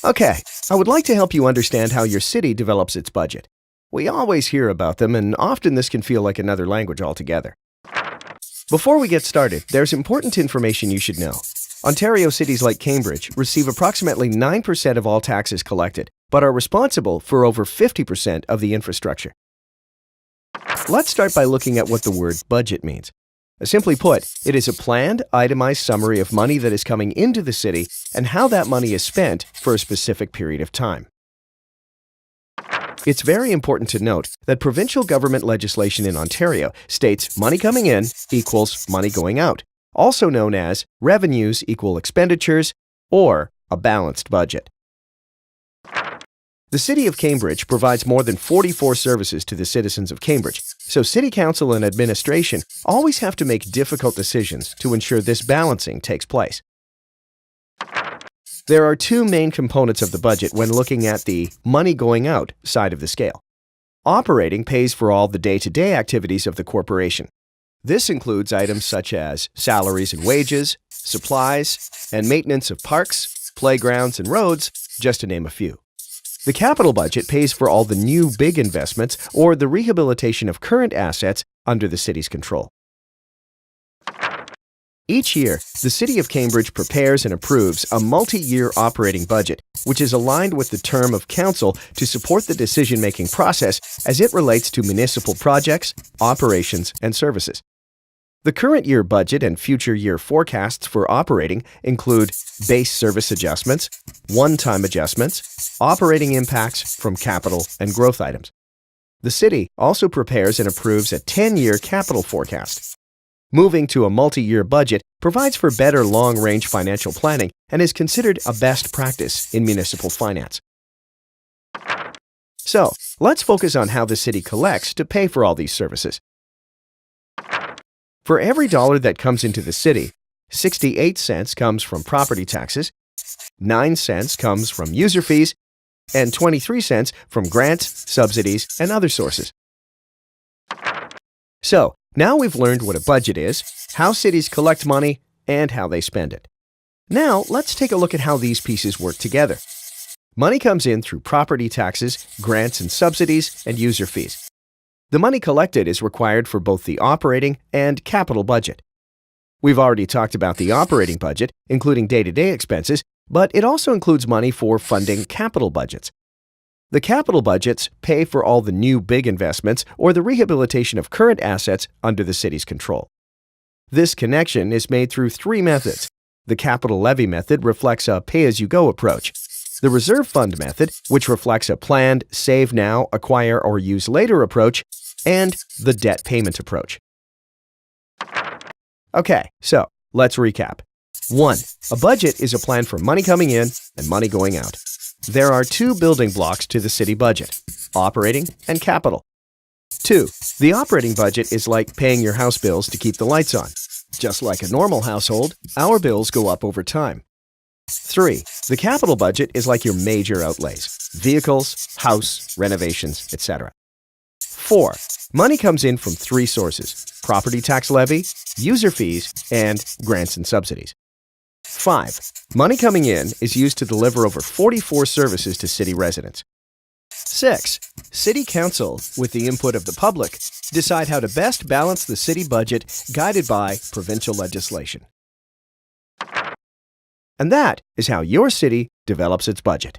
Okay, I would like to help you understand how your city develops its budget. We always hear about them, and often this can feel like another language altogether. Before we get started, there's important information you should know. Ontario cities like Cambridge receive approximately 9% of all taxes collected, but are responsible for over 50% of the infrastructure. Let's start by looking at what the word budget means. Simply put, it is a planned, itemized summary of money that is coming into the city and how that money is spent for a specific period of time. It's very important to note that provincial government legislation in Ontario states money coming in equals money going out, also known as revenues equal expenditures or a balanced budget. The City of Cambridge provides more than 44 services to the citizens of Cambridge, so City Council and administration always have to make difficult decisions to ensure this balancing takes place. There are two main components of the budget when looking at the money going out side of the scale. Operating pays for all the day-to-day activities of the corporation. This includes items such as salaries and wages, supplies, and maintenance of parks, playgrounds, and roads, just to name a few. The capital budget pays for all the new big investments or the rehabilitation of current assets under the city's control. Each year, the City of Cambridge prepares and approves a multi-year operating budget, which is aligned with the term of council to support the decision-making process as it relates to municipal projects, operations, and services. The current year budget and future year forecasts for operating include base service adjustments, one-time adjustments, operating impacts from capital and growth items. The city also prepares and approves a 10-year capital forecast. Moving to a multi-year budget provides for better long-range financial planning and is considered a best practice in municipal finance. So, let's focus on how the city collects to pay for all these services. For every dollar that comes into the city, 68 cents comes from property taxes, 9 cents comes from user fees, and 23 cents from grants, subsidies, and other sources. So, now we've learned what a budget is, how cities collect money, and how they spend it. Now, let's take a look at how these pieces work together. Money comes in through property taxes, grants and subsidies, and user fees. The money collected is required for both the operating and capital budget. We've already talked about the operating budget, including day-to-day expenses, but it also includes money for funding capital budgets. The capital budgets pay for all the new big investments or the rehabilitation of current assets under the city's control. This connection is made through three methods. The capital levy method reflects a pay-as-you-go approach. The reserve fund method, which reflects a planned save now, acquire, or use later approach, and the debt payment approach. Okay, so let's recap. 1. A budget is a plan for money coming in and money going out. There are two building blocks to the city budget, operating and capital. 2. The operating budget is like paying your house bills to keep the lights on. Just like a normal household, our bills go up over time. 3. The capital budget is like your major outlays, vehicles, house, renovations, etc. 4. Money comes in from three sources, property tax levy, user fees, and grants and subsidies. 5. Money coming in is used to deliver over 44 services to city residents. 6. City Council, with the input of the public, decide how to best balance the city budget guided by provincial legislation. And that is how your city develops its budget.